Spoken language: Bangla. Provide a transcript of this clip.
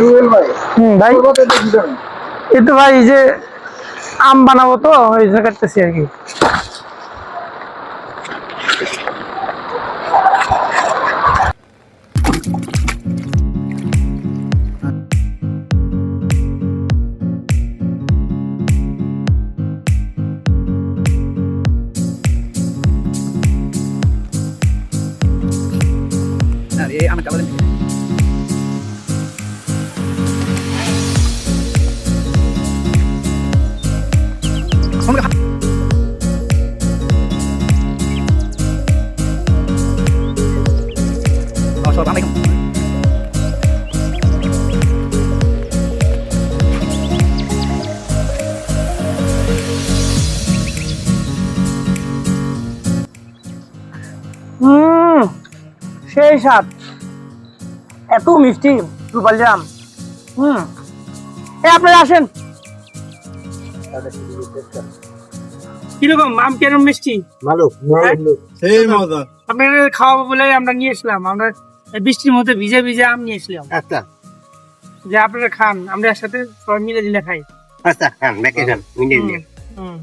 রুবেল ভাই, ভাই এই তো ভাই যে আম বানাবো তো ওই জন্য কাটতেছি আর কি। সেই স্বাদ, এত মিষ্টি রূপালি জাম। আপনারা আসেন। কিরকম আম, কেরম মিষ্টি? ভালো, সেই মজা। আপনাদের খাওয়াবো বলে আমরা নিয়ে এসলাম, আমরা বৃষ্টির মধ্যে ভিজে ভিজে আম নিয়ে এসলাম। আচ্ছা যে আপনারা খান, আমরা একসাথে সবাই মিলে দিলে খাই। আচ্ছা, হ্যাঁ, মেকে যান, মিলে হুম।